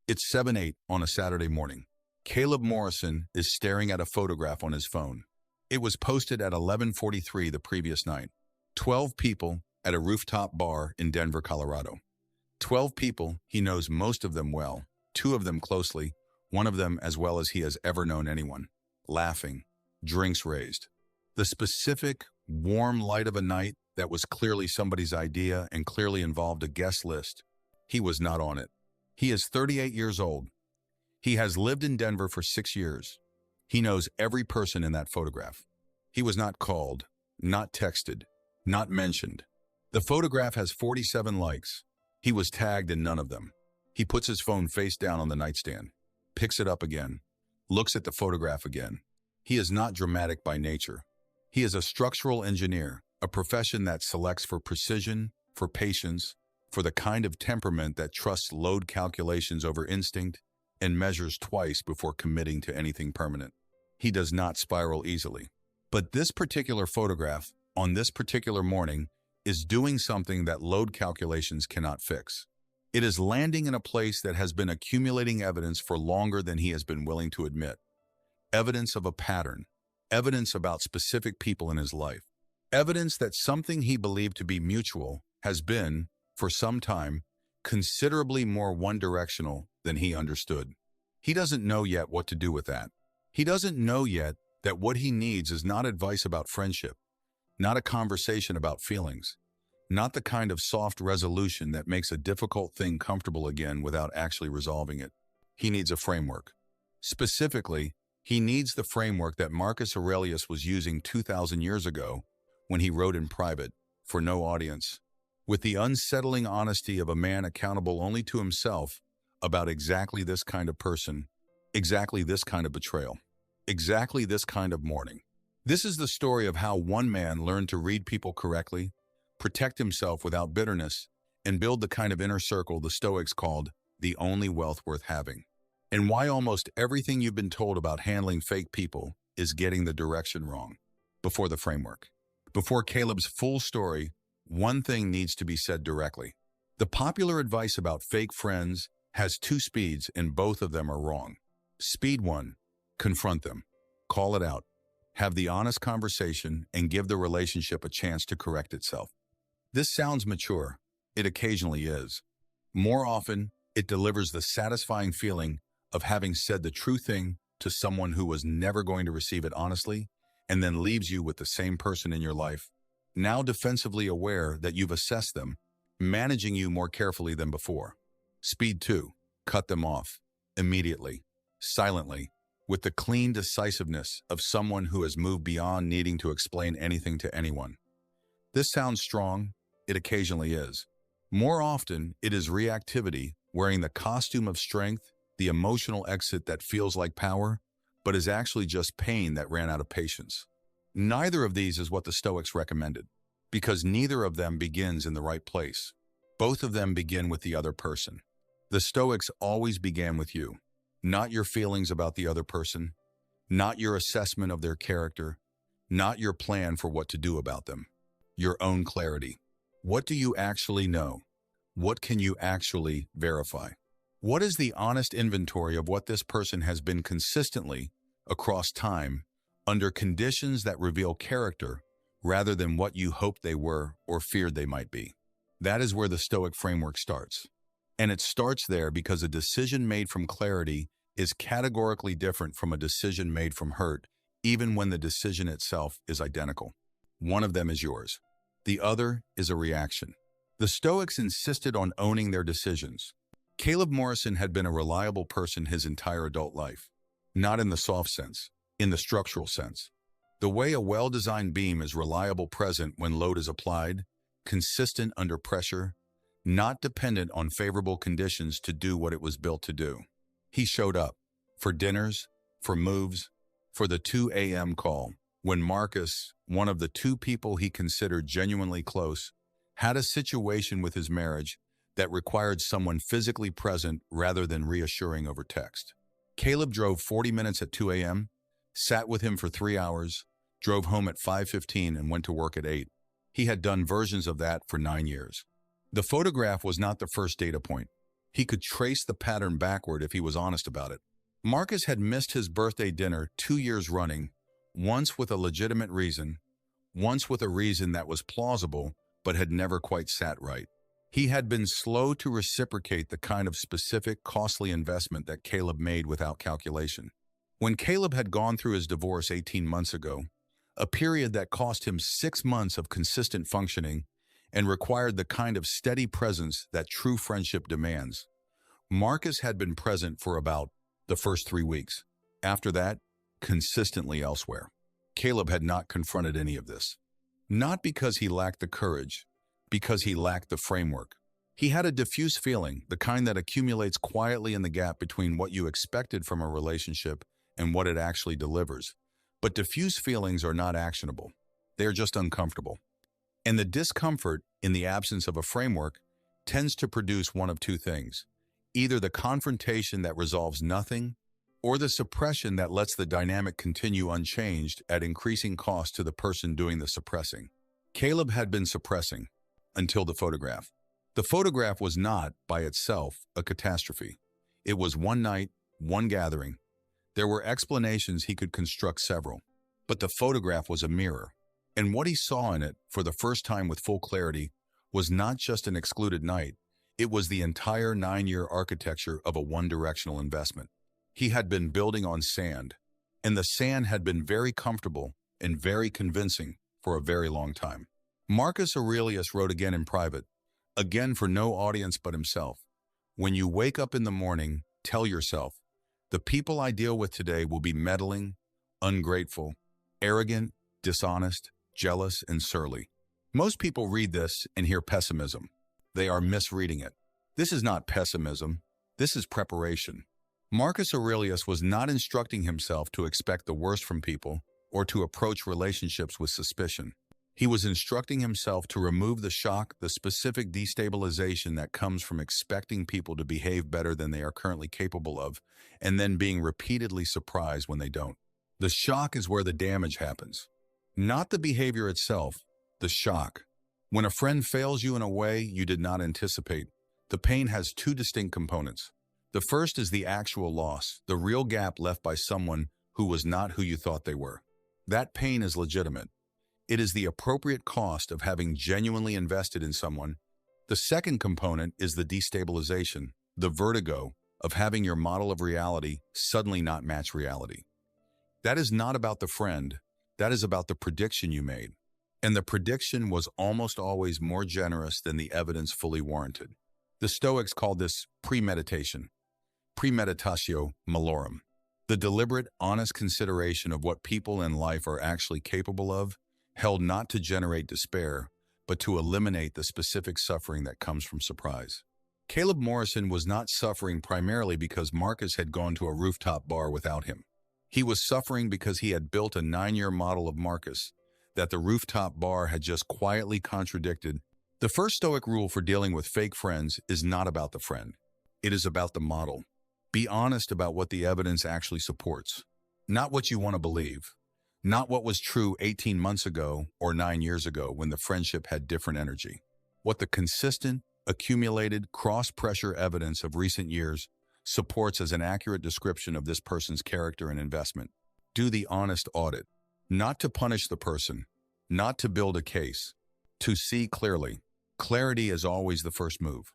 It's 7:08 on a Saturday morning. Caleb Morrison is staring at a photograph on his phone. It was posted at 11:43 the previous night. 12 people at a rooftop bar in Denver, Colorado. 12 people, he knows most of them well, 2 of them closely, one of them as well as he has ever known anyone. Laughing, drinks raised. The specific, warm light of a night that was clearly somebody's idea and clearly involved a guest list. He was not on it. He is 38 years old. He has lived in Denver for 6 years. He knows every person in that photograph. He was not called, not texted, not mentioned. The photograph has 47 likes. He was tagged in none of them. He puts his phone face down on the nightstand, picks it up again, looks at the photograph again. He is not dramatic by nature. He is a structural engineer, a profession that selects for precision, for patience, for the kind of temperament that trusts load calculations over instinct and measures twice before committing to anything permanent. He does not spiral easily. But this particular photograph, on this particular morning, is doing something that load calculations cannot fix. It is landing in a place that has been accumulating evidence for longer than he has been willing to admit. Evidence of a pattern, evidence about specific people in his life, evidence that something he believed to be mutual has been, for some time, considerably more one-directional than he understood. He doesn't know yet what to do with that. He doesn't know yet that what he needs is not advice about friendship, not a conversation about feelings, not the kind of soft resolution that makes a difficult thing comfortable again without actually resolving it. He needs a framework. Specifically, he needs the framework that Marcus Aurelius was using 2,000 years ago when he wrote in private, for no audience, with the unsettling honesty of a man accountable only to himself about exactly this kind of person, exactly this kind of betrayal, exactly this kind of mourning. This is the story of how one man learned to read people correctly, protect himself without bitterness, and build the kind of inner circle the Stoics called the only wealth worth having. And why almost everything you've been told about handling fake people is getting the direction wrong. Before the framework, before Caleb's full story, one thing needs to be said directly. The popular advice about fake friends has 2 speeds and both of them are wrong. Speed 1, confront them, call it out, have the honest conversation and give the relationship a chance to correct itself. This sounds mature. It occasionally is. More often, it delivers the satisfying feeling of having said the true thing to someone who was never going to receive it honestly and then leaves you with the same person in your life, now defensively aware that you've assessed them, managing you more carefully than before. Speed 2, cut them off, immediately, silently, with the clean decisiveness of someone who has moved beyond needing to explain anything to anyone. This sounds strong. It occasionally is. More often, it is reactivity, wearing the costume of strength, the emotional exit that feels like power, but is actually just pain that ran out of patience. Neither of these is what the Stoics recommended, because neither of them begins in the right place. Both of them begin with the other person. The Stoics always began with you, not your feelings about the other person, not your assessment of their character, not your plan for what to do about them. Your own clarity. What do you actually know? What can you actually verify? What is the honest inventory of what this person has been consistently, across time, under conditions that reveal character rather than what you hoped they were or feared they might be? That is where the Stoic framework starts. And it starts there because a decision made from clarity is categorically different from a decision made from hurt, even when the decision itself is identical. One of them is yours. The other is a reaction. The Stoics insisted on owning their decisions. Caleb Morrison had been a reliable person his entire adult life, not in the soft sense, in the structural sense. The way a well-designed beam is reliable present when load is applied, consistent under pressure, not dependent on favorable conditions to do what it was built to do. He showed up for dinners, for moves, for the 2 a.m. call, when Marcus, one of the 2 people he considered genuinely close, had a situation with his marriage that required someone physically present rather than reassuring over text. Caleb drove 40 minutes at 2 a.m., sat with him for 3 hours, drove home at 5:15 and went to work at 8. He had done versions of that for 9 years. The photograph was not the first data point. He could trace the pattern backward if he was honest about it. Marcus had missed his birthday dinner 2 years running, once with a legitimate reason, once with a reason that was plausible but had never quite sat right. He had been slow to reciprocate the kind of specific, costly investment that Caleb made without calculation. When Caleb had gone through his divorce 18 months ago, a period that cost him 6 months of consistent functioning and required the kind of steady presence that true friendship demands, Marcus had been present for about the first 3 weeks. After that, consistently elsewhere. Caleb had not confronted any of this. Not because he lacked the courage, because he lacked the framework. He had a diffuse feeling, the kind that accumulates quietly in the gap between what you expected from a relationship and what it actually delivers. But diffuse feelings are not actionable. They are just uncomfortable. And the discomfort, in the absence of a framework, tends to produce one of two things: either the confrontation that resolves nothing, or the suppression that lets the dynamic continue unchanged at increasing cost to the person doing the suppressing. Caleb had been suppressing until the photograph. The photograph was not, by itself, a catastrophe. It was one night, one gathering. There were explanations he could construct several, but the photograph was a mirror. And what he saw in it, for the first time with full clarity, was not just an excluded night. It was the entire 9-year architecture of a one-directional investment. He had been building on sand, and the sand had been very comfortable and very convincing for a very long time. Marcus Aurelius wrote again in private, again for no audience but himself, "When you wake up in the morning, tell yourself, the people I deal with today will be meddling, ungrateful, arrogant, dishonest, jealous, and surly." Most people read this and hear pessimism. They are misreading it. This is not pessimism. This is preparation. Marcus Aurelius was not instructing himself to expect the worst from people or to approach relationships with suspicion. He was instructing himself to remove the shock, the specific destabilization that comes from expecting people to behave better than they are currently capable of, and then being repeatedly surprised when they don't. The shock is where the damage happens. Not the behavior itself, the shock. When a friend fails you in a way you did not anticipate, the pain has two distinct components. The first is the actual loss, the real gap left by someone who was not who you thought they were. That pain is legitimate. It is the appropriate cost of having genuinely invested in someone. The second component is the destabilization, the vertigo of having your model of reality suddenly not match reality. That is not about the friend. That is about the prediction you made. And the prediction was almost always more generous than the evidence fully warranted. The Stoics called this premeditation. Premeditatio malorum. The deliberate, honest consideration of what people in life are actually capable of, held not to generate despair, but to eliminate the specific suffering that comes from surprise. Caleb Morrison was not suffering primarily because Marcus had gone to a rooftop bar without him. He was suffering because he had built a 9-year model of Marcus that the rooftop bar had just quietly contradicted. The first Stoic rule for dealing with fake friends is not about the friend. It is about the model. Be honest about what the evidence actually supports, not what you want to believe, not what was true 18 months ago or 9 years ago when the friendship had different energy. What the consistent, accumulated, cross-pressure evidence of recent years supports as an accurate description of this person's character and investment. Do the honest audit, not to punish the person, not to build a case, to see clearly. Clarity is always the first move.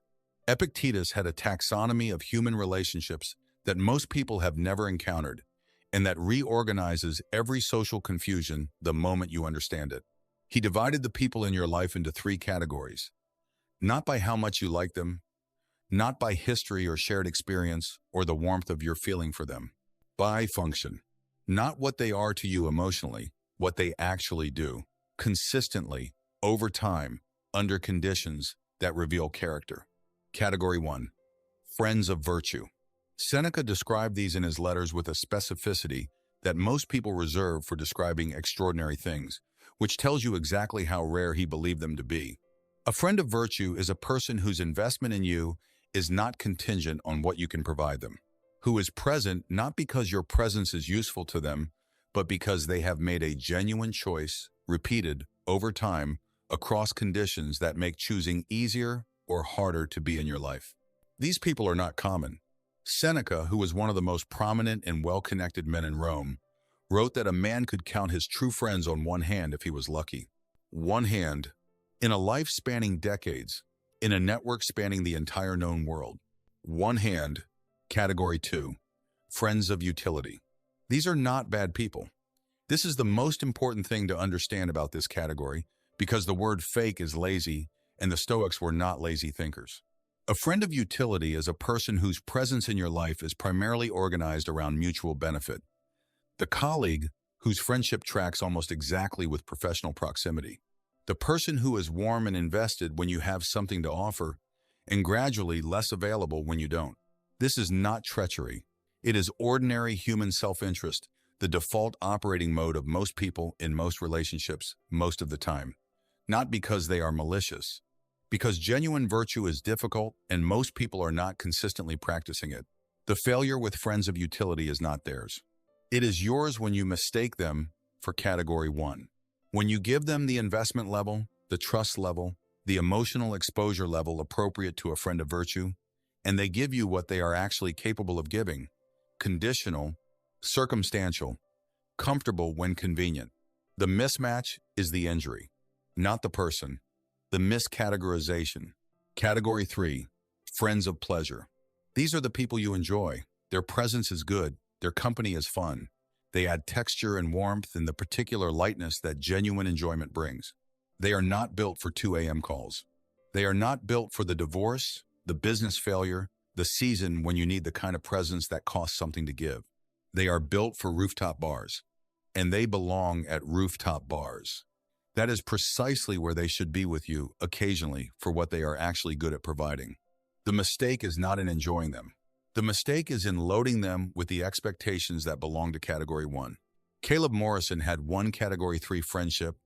Epictetus had a taxonomy of human relationships that most people have never encountered, and that reorganizes every social confusion the moment you understand it. He divided the people in your life into 3 categories. Not by how much you like them, not by history or shared experience or the warmth of your feeling for them. By function. Not what they are to you emotionally, what they actually do, consistently, over time, under conditions that reveal character. Category 1. Friends of virtue. Seneca described these in his letters with a specificity that most people reserve for describing extraordinary things, which tells you exactly how rare he believed them to be. A friend of virtue is a person whose investment in you is not contingent on what you can provide them, who is present not because your presence is useful to them, but because they have made a genuine choice, repeated over time, across conditions that make choosing easier or harder to be in your life. These people are not common. Seneca, who was one of the most prominent and well-connected men in Rome, wrote that a man could count his true friends on one hand if he was lucky. One hand, in a life spanning decades, in a network spanning the entire known world. One hand, category 2, friends of utility. These are not bad people. This is the most important thing to understand about this category because the word fake is lazy and the Stoics were not lazy thinkers. A friend of utility is a person whose presence in your life is primarily organized around mutual benefit. The colleague whose friendship tracks almost exactly with professional proximity. The person who is warm and invested when you have something to offer and gradually less available when you don't. This is not treachery. It is ordinary human self-interest, the default operating mode of most people in most relationships most of the time. Not because they are malicious. Because genuine virtue is difficult and most people are not consistently practicing it. The failure with friends of utility is not theirs. It is yours when you mistake them for category 1. When you give them the investment level, the trust level, the emotional exposure level appropriate to a friend of virtue, and they give you what they are actually capable of giving, conditional, circumstantial, comfortable when convenient. The mismatch is the injury, not the person. The miscategorization. Category 3, friends of pleasure. These are the people you enjoy. Their presence is good. Their company is fun. They add texture and warmth and the particular lightness that genuine enjoyment brings. They are not built for 2 a.m. calls. They are not built for the divorce, the business failure, the season when you need the kind of presence that costs something to give. They are built for rooftop bars, and they belong at rooftop bars. That is precisely where they should be with you occasionally for what they are actually good at providing. The mistake is not in enjoying them. The mistake is in loading them with the expectations that belong to category 1. Caleb Morrison had one category 3 friendship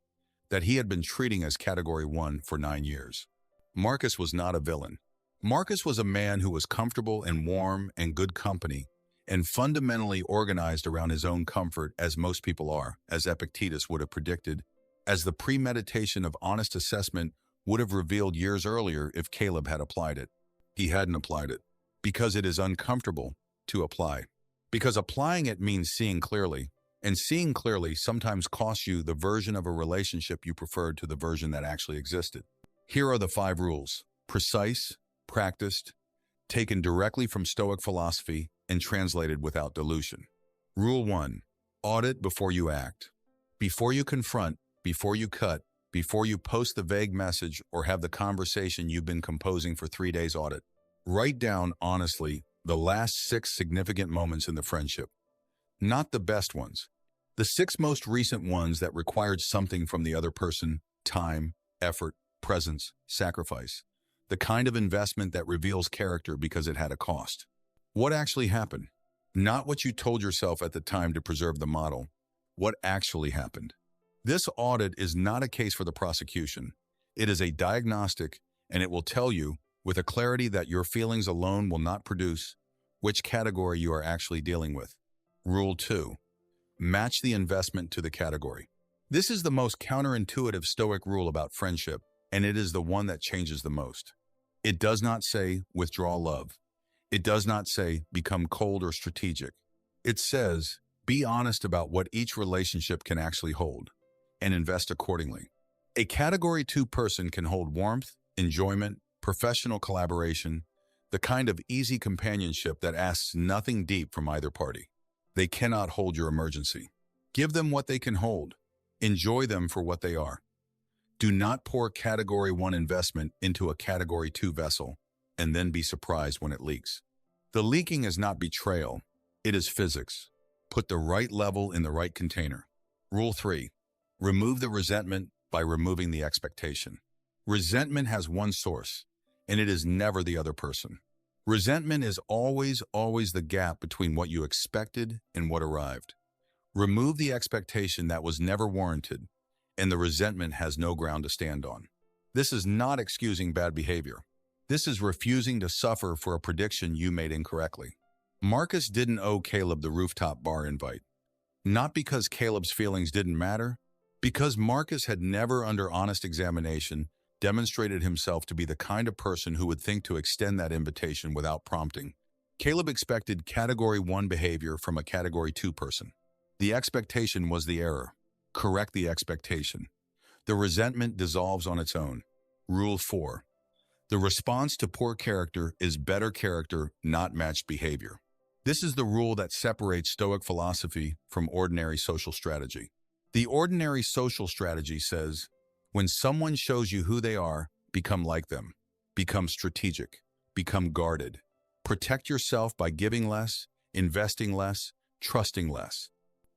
that he had been treating as category 1 for 9 years. Marcus was not a villain. Marcus was a man who was comfortable and warm and good company and fundamentally organized around his own comfort as most people are, as Epictetus would have predicted, as the premeditation of honest assessment would have revealed years earlier if Caleb had applied it. He hadn't applied it, because it is uncomfortable to apply. Because applying it means seeing clearly, and seeing clearly sometimes costs you the version of a relationship you preferred to the version that actually existed. Here are the 5 rules: precise, practiced, taken directly from Stoic philosophy, and translated without dilution. Rule 1. Audit before you act. Before you confront, before you cut, before you post the vague message or have the conversation you've been composing for 3 days, audit. Write down, honestly, the last 6 significant moments in the friendship. Not the best ones. The 6 most recent ones that required something from the other person: time, effort, presence, sacrifice. The kind of investment that reveals character because it had a cost. What actually happened? Not what you told yourself at the time to preserve the model. What actually happened? This audit is not a case for the prosecution. It is a diagnostic, and it will tell you, with a clarity that your feelings alone will not produce, which category you are actually dealing with. Rule 2. Match the investment to the category. This is the most counterintuitive Stoic rule about friendship, and it is the one that changes the most. It does not say, withdraw love. It does not say, become cold or strategic. It says, be honest about what each relationship can actually hold, and invest accordingly. A category 2 person can hold warmth, enjoyment, professional collaboration, the kind of easy companionship that asks nothing deep from either party. They cannot hold your emergency. Give them what they can hold. Enjoy them for what they are. Do not pour category 1 investment into a category 2 vessel and then be surprised when it leaks. The leaking is not betrayal. It is physics. Put the right level in the right container. Rule 3. Remove the resentment by removing the expectation. Resentment has one source, and it is never the other person. Resentment is always the gap between what you expected and what arrived. Remove the expectation that was never warranted, and the resentment has no ground to stand on. This is not excusing bad behavior. This is refusing to suffer for a prediction you made incorrectly. Marcus didn't owe Caleb the rooftop bar invite. Not because Caleb's feelings didn't matter, because Marcus had never, under honest examination, demonstrated himself to be the kind of person who would think to extend that invitation without prompting. Caleb expected Category 1 behavior from a Category 2 person. The expectation was the error. Correct the expectation. The resentment dissolves on its own. Rule 4. The response to poor character is better character, not matched behavior. This is the rule that separates Stoic philosophy from ordinary social strategy. The ordinary social strategy says, when someone shows you who they are, become like them. Become strategic. Become guarded. Protect yourself by giving less, investing less, trusting less.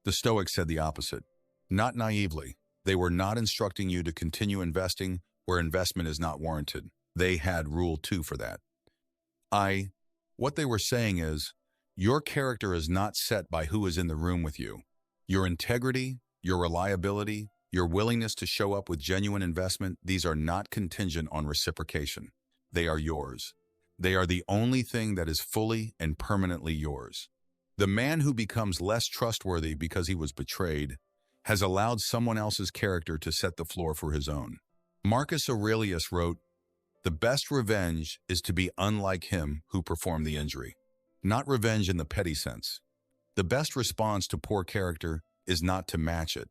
The Stoics said the opposite. Not naively. They were not instructing you to continue investing where investment is not warranted. They had Rule 2 for that. What they were saying is, your character is not set by who is in the room with you. Your integrity, your reliability, your willingness to show up with genuine investment, these are not contingent on reciprocation. They are yours. They are the only thing that is fully and permanently yours. The man who becomes less trustworthy because he was betrayed has allowed someone else's character to set the floor for his own. Marcus Aurelius wrote, "The best revenge is to be unlike him who performed the injury." Not revenge in the petty sense. The best response to poor character is not to match it.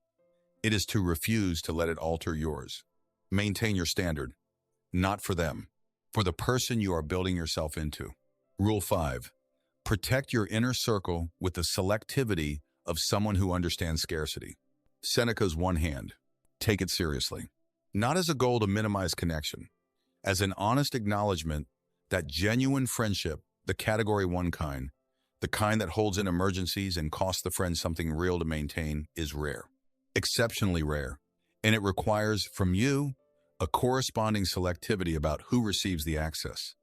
It is to refuse to let it alter yours. Maintain your standard, not for them, for the person you are building yourself into. Rule 5. Protect your inner circle with the selectivity of someone who understands scarcity. Seneca's one hand. Take it seriously. Not as a goal to minimize connection, as an honest acknowledgement that genuine friendship, the Category 1 kind, the kind that holds in emergencies and costs the friend something real to maintain, is rare. Exceptionally rare. And it requires from you a corresponding selectivity about who receives the access.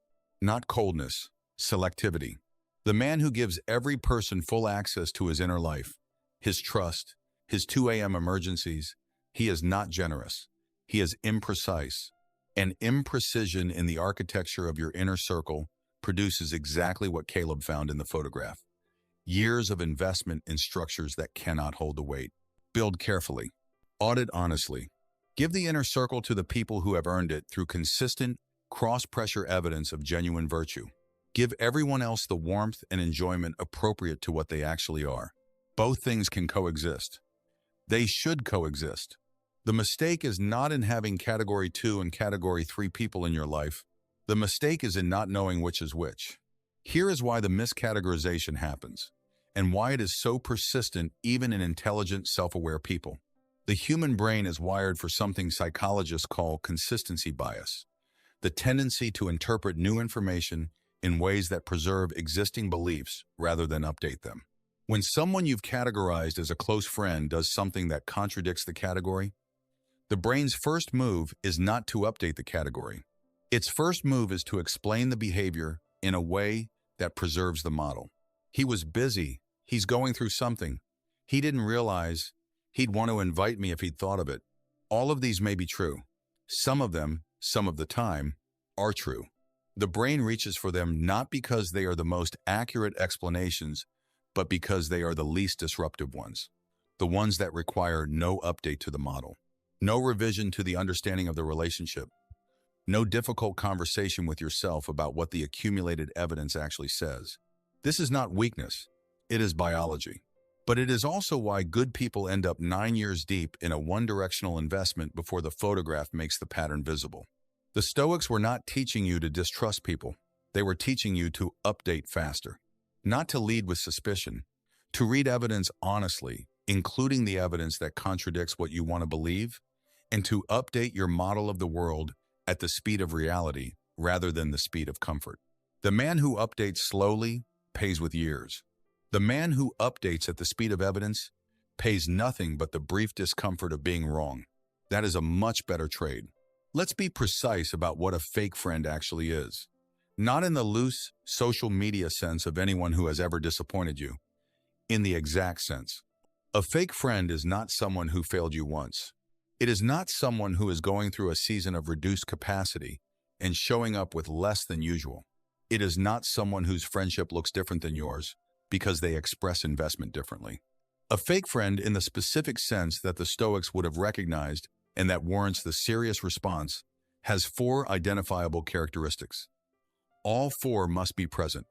Not coldness, selectivity. The man who gives every person full access to his inner life, his trust, his 2 a.m. emergencies, he is not generous. He is imprecise. And imprecision in the architecture of your inner circle produces exactly what Caleb found in the photograph. Years of investment in structures that cannot hold the weight. Build carefully. Audit honestly. Give the inner circle to the people who have earned it through consistent, cross-pressure evidence of genuine virtue. Give everyone else the warmth and enjoyment appropriate to what they actually are. Both things can coexist. They should coexist. The mistake is not in having Category 2 and Category 3 people in your life. The mistake is in not knowing which is which. Here is why the miscategorization happens, and why it is so persistent even in intelligent, self-aware people. The human brain is wired for something psychologists call consistency bias, the tendency to interpret new information in ways that preserve existing beliefs rather than update them. When someone you've categorized as a close friend does something that contradicts the category, the brain's first move is not to update the category. Its first move is to explain the behavior in a way that preserves the model. He was busy. He's going through something. He didn't realize he'd want to invite me if he'd thought of it. All of these may be true. Some of them, some of the time, are true. The brain reaches for them not because they are the most accurate explanations, but because they are the least disruptive ones. The ones that require no update to the model, no revision to the understanding of the relationship, no difficult conversation with yourself about what the accumulated evidence actually says. This is not weakness. It is biology. But it is also why good people end up 9 years deep in a one-directional investment before the photograph makes the pattern visible. The Stoics were not teaching you to distrust people. They were teaching you to update faster, not to lead with suspicion, to read evidence honestly, including the evidence that contradicts what you want to believe, and to update your model of the world at the speed of reality rather than the speed of comfort. The man who updates slowly pays with years. The man who updates at the speed of evidence pays nothing but the brief discomfort of being wrong. That is a much better trade. Let's be precise about what a fake friend actually is. Not in the loose social media sense of anyone who has ever disappointed you. In the exact sense. A fake friend is not someone who failed you once. It is not someone who is going through a season of reduced capacity and showing up with less than usual. It is not someone whose friendship looks different than yours because they express investment differently. A fake friend in the specific sense that the Stoics would have recognized and that warrants the serious response has 4 identifiable characteristics. All 4 must be present.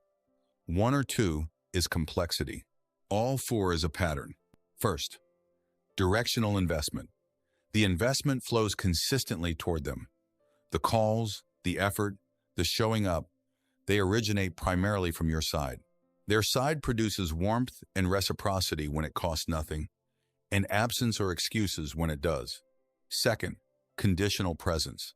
1 or 2 is complexity. All 4 is a pattern. First, directional investment. The investment flows consistently toward them. The calls, the effort, the showing up, they originate primarily from your side. Their side produces warmth and reciprocity when it costs nothing, and absence or excuses when it does. Second, conditional presence.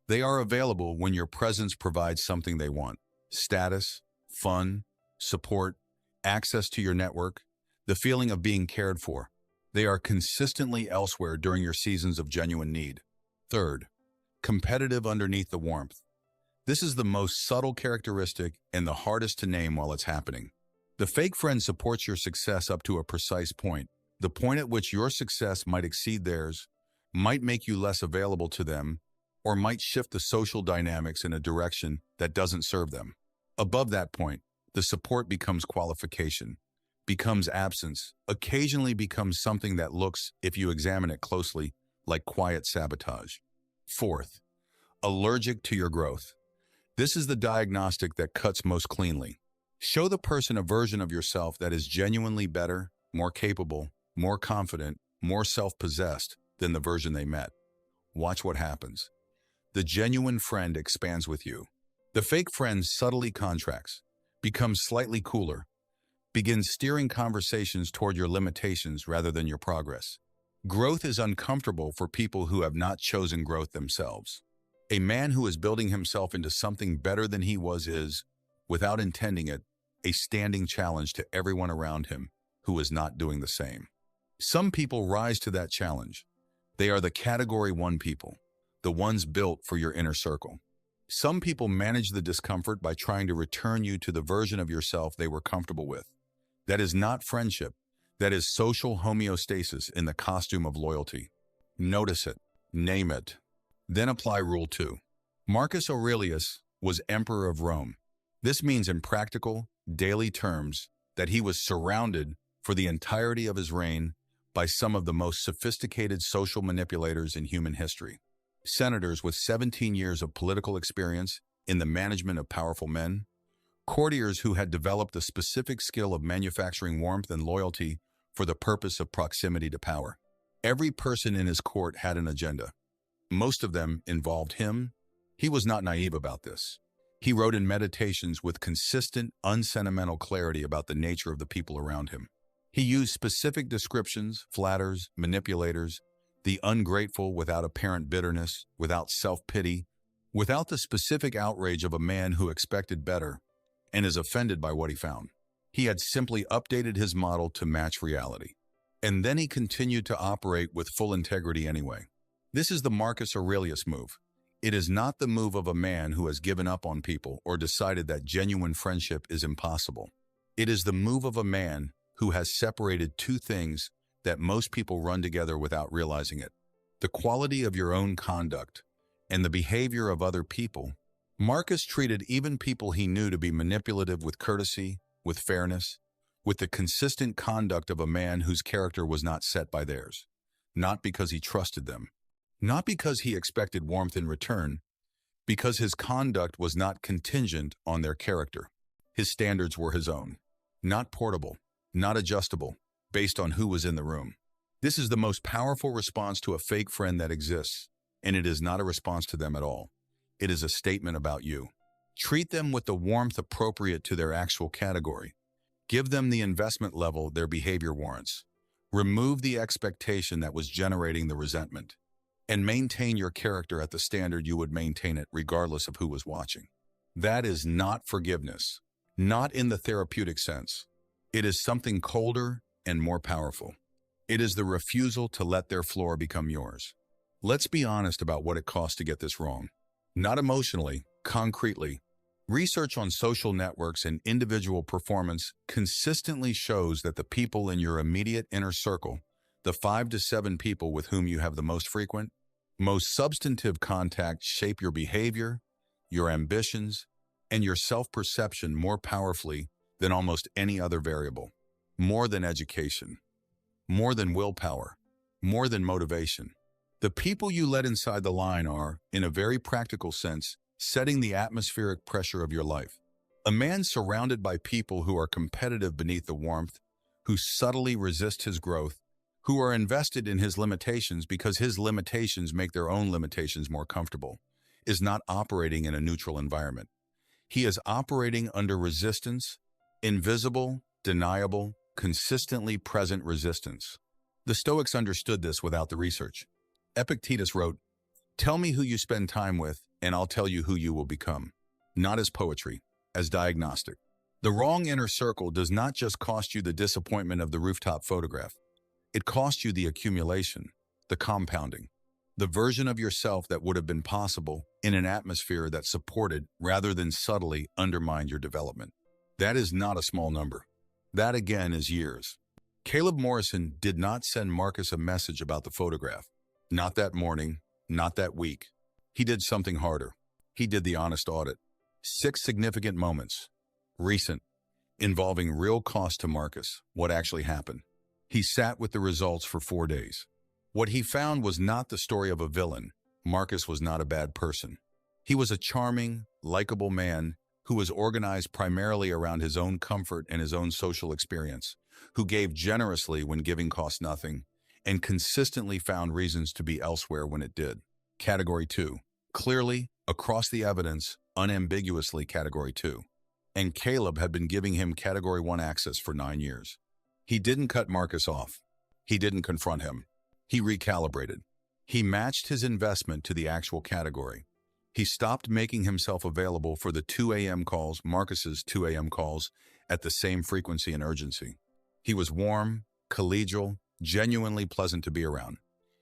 They are available when your presence provides something they want: status, fun, support, access to your network, the feeling of being cared for. They are consistently elsewhere during your seasons of genuine need. Third, competitive underneath the warmth. This is the most subtle characteristic and the hardest to name while it's happening. The fake friend supports your success up to a precise point. The point at which your success might exceed theirs, might make you less available to them, or might shift the social dynamics in a direction that doesn't serve them. Above that point, the support becomes qualification, becomes absence, occasionally becomes something that looks, if you examine it closely, like quiet sabotage. Fourth, allergic to your growth. This is the diagnostic that cuts most cleanly. Show the person a version of yourself that is genuinely better, more capable, more confident, more self-possessed than the version they met. Watch what happens. The genuine friend expands with you. The fake friend subtly contracts, becomes slightly cooler, begins steering conversations toward your limitations rather than your progress. Growth is uncomfortable for people who have not chosen growth themselves. A man who is building himself into something better than he was is, without intending it, a standing challenge to everyone around him who is not doing the same. Some people rise to that challenge. They are the Category 1 people, the ones built for your inner circle. Some people manage the discomfort by trying to return you to the version of yourself they were comfortable with. That is not friendship. That is social homeostasis in the costume of loyalty. Notice it. Name it. Then apply Rule 2. Marcus Aurelius was Emperor of Rome. This means in practical, daily terms that he was surrounded for the entirety of his reign by some of the most sophisticated social manipulators in human history. Senators with 17 years of political experience in the management of powerful men, courtiers who had developed the specific skill of manufacturing warmth and loyalty for the purpose of proximity to power. Every person in his court had an agenda. Most of them involved him. He was not naive about this. He wrote in Meditations with consistent, unsentimental clarity about the nature of the people around him. He used specific descriptions, flatters, manipulators, the ungrateful without apparent bitterness, without self-pity, without the specific outrage of a man who expected better and is offended by what he found. He had simply updated his model to match reality. And then he continued to operate with full integrity anyway. This is the Marcus Aurelius move. It is not the move of a man who has given up on people or decided that genuine friendship is impossible. It is the move of a man who has separated two things that most people run together without realizing it: the quality of your own conduct and the behavior of other people. Marcus treated even people he knew to be manipulative with courtesy, with fairness, with the consistent conduct of a man whose character was not set by theirs, not because he trusted them, not because he expected warmth in return, because his conduct was not contingent on their character. His standards were his own, not portable, not adjustable, based on who was in the room. This is the most powerful response to a fake friend that exists, and it is not a response to them at all. It is a statement about you. Treat them with the warmth appropriate to their actual category. Give them the investment level their behavior warrants. Remove the expectation that was generating the resentment, and maintain your character at the standard you would maintain it regardless of who was watching. That is not forgiveness, not in the therapeutic sense. It is something colder and more powerful. It is the refusal to let their floor become yours. Let's be honest about what it costs to get this wrong. Not emotionally, concretely. Research on social networks and individual performance consistently shows that the people in your immediate inner circle, the 5 to 7 people with whom you have the most frequent, most substantive contact, shape your behavior, your ambitions, and your self-perception more powerfully than almost any other variable. More than education, more than willpower, more than motivation. The people you let inside the line are, in a very practical sense, setting the atmospheric pressure of your life. A man surrounded by people who are competitive beneath the warmth, who subtly resist his growth, who are invested in his limitations because his limitations make their own limitations more comfortable, is not operating in a neutral environment. He is operating under resistance, invisible, deniable, consistently present resistance. The Stoics understood this without the research. Epictetus wrote, "Tell me who you spend time with, and I'll tell you who you will become." Not as poetry, as diagnostic. The wrong inner circle does not just cost you the disappointment of the rooftop photograph. It costs you the accumulation, the compounding, the version of yourself that would have been possible in an atmosphere that supported rather than subtly undermined your development. That is not a small number. That again is years. Caleb Morrison did not send Marcus a message about the photograph. Not that morning, not that week. He did something harder. He did the honest audit. 6 significant moments. Recent. Involving real cost to Marcus. What actually happened. He sat with the results for 4 days. What he found was not the story of a villain. Marcus was not a bad person. He was a charming, likable man who was organized primarily around his own comfort and his own social experience, who gave generously when giving cost nothing, and consistently found reasons to be elsewhere when it did. Category 2. Clearly, across the evidence, unambiguously Category 2. And Caleb had been giving him Category 1 access for 9 years. He didn't cut Marcus off. He didn't confront him. He recalibrated. He matched his investment to the actual category. He stopped making himself available for the 2 a.m. calls, Marcus's 2 a.m. calls, at the same frequency and urgency. He was warm, collegial, genuinely pleasant to be around.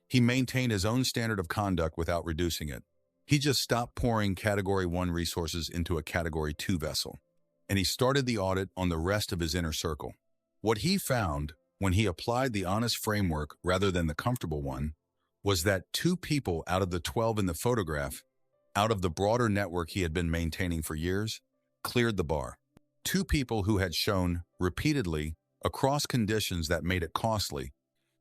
He maintained his own standard of conduct without reducing it. He just stopped pouring Category 1 resources into a Category 2 vessel. And he started the audit on the rest of his inner circle. What he found, when he applied the honest framework rather than the comfortable one, was that 2 people out of the 12 in the photograph, out of the broader network he had been maintaining for years, cleared the bar. 2 people who had shown, repeatedly, across conditions that made it costly,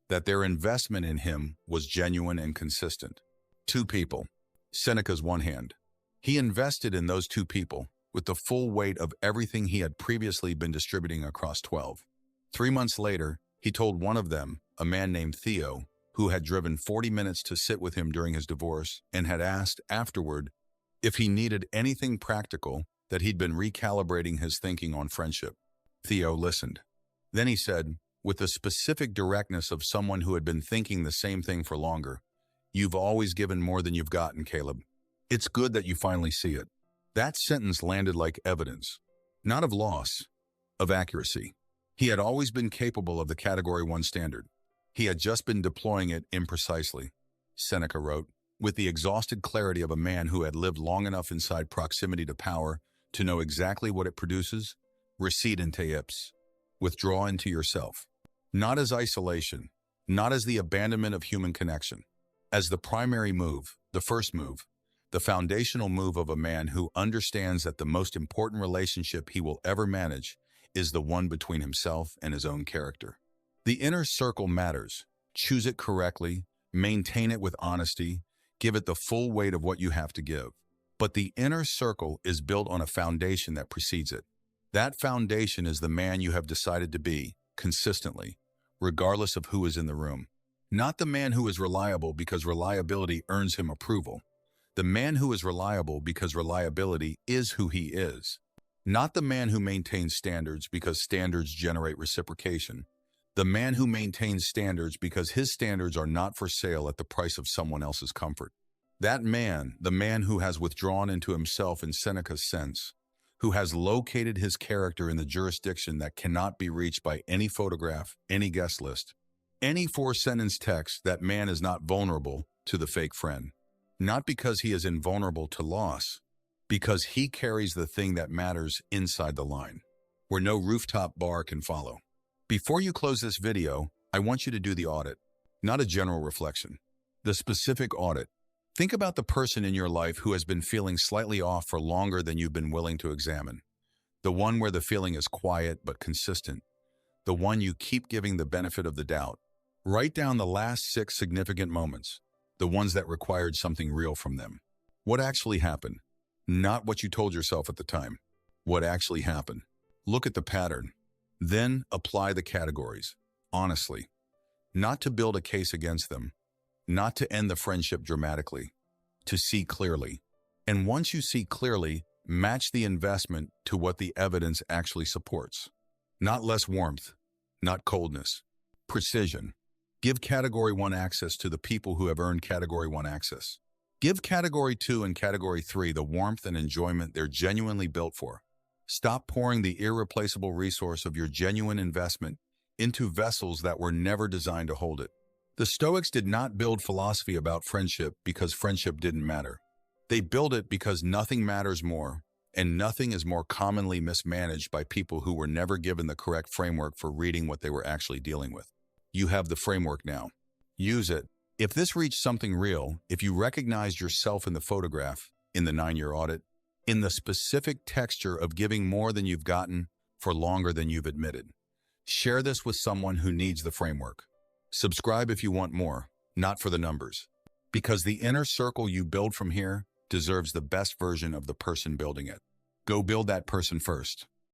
that their investment in him was genuine and consistent. 2 people. Seneca's one hand. He invested in those 2 people with the full weight of everything he had previously been distributing across 12. 3 months later, he told one of them, a man named Theo, who had driven 40 minutes to sit with him during his divorce and had asked afterward if he needed anything practical, that he'd been recalibrating his thinking on friendship. Theo listened. Then he said, with the specific directness of someone who had been thinking the same thing for longer, "You've always given more than you've gotten, Caleb. It's good that you finally see it." That sentence landed like evidence, not of loss, of accuracy. He had always been capable of the Category 1 standard. He had just been deploying it imprecisely. Seneca wrote, with the exhausted clarity of a man who had lived long enough inside proximity to power to know exactly what it produces, recede into ipse. Withdraw into yourself. Not as isolation, not as the abandonment of human connection, as the primary move, the first move, the foundational move of a man who understands that the most important relationship he will ever manage is the one between himself and his own character. The inner circle matters. Choose it correctly, maintain it with honesty, give it the full weight of what you have to give. But the inner circle is built on a foundation that precedes it. That foundation is the man you have decided to be, consistently, regardless of who is in the room. Not the man who is reliable because reliability earns him approval. The man who is reliable because reliability is who he is. Not the man who maintains standards because standards generate reciprocation. The man who maintains standards because his standards are not for sale at the price of someone else's comfort. That man, the man who has withdrawn into himself in Seneca's sense, who has located his character in the jurisdiction that cannot be reached by any photograph, any guest list, any 4-sentence text, that man is not vulnerable to the fake friend. Not because he is invulnerable to loss, because he carries the thing that matters inside the line, where no rooftop bar can follow. Before you close this video, I want you to do the audit, not a general reflection. The specific audit. Think about the person in your life who has been feeling slightly off for longer than you've been willing to examine. The one where the feeling is quiet but consistent. The one you keep giving the benefit of the doubt. Write down the last 6 significant moments. the ones that required something real from them. What actually happened? Not what you told yourself at the time. What actually happened? Look at the pattern. Then apply the categories. Honestly. Not to build a case against them. Not to end the friendship dramatically. To see clearly. And once you see clearly, match the investment to what the evidence actually supports. Not less warmth. Not coldness. Precision. Give Category 1 access to the people who have earned Category 1 access. Give Category 2 and Category 3 the warmth and enjoyment they're genuinely built for. Stop pouring the irreplaceable resource of your genuine investment into vessels that were never designed to hold it. The Stoics did not build philosophy about friendship because friendship didn't matter. They built it because nothing matters more, and nothing is more commonly mismanaged by people who were never given the correct framework for reading what they were actually dealing with. You have the framework now. Use it. If this reached something real, if you recognized yourself in the photograph, in the 9-year audit, in the specific texture of giving more than you've gotten for longer than you've admitted, share this with someone who needs the framework. Subscribe if you want more, not for the numbers. Because the inner circle you build from here deserves the best version of the person building it. Go build that person first.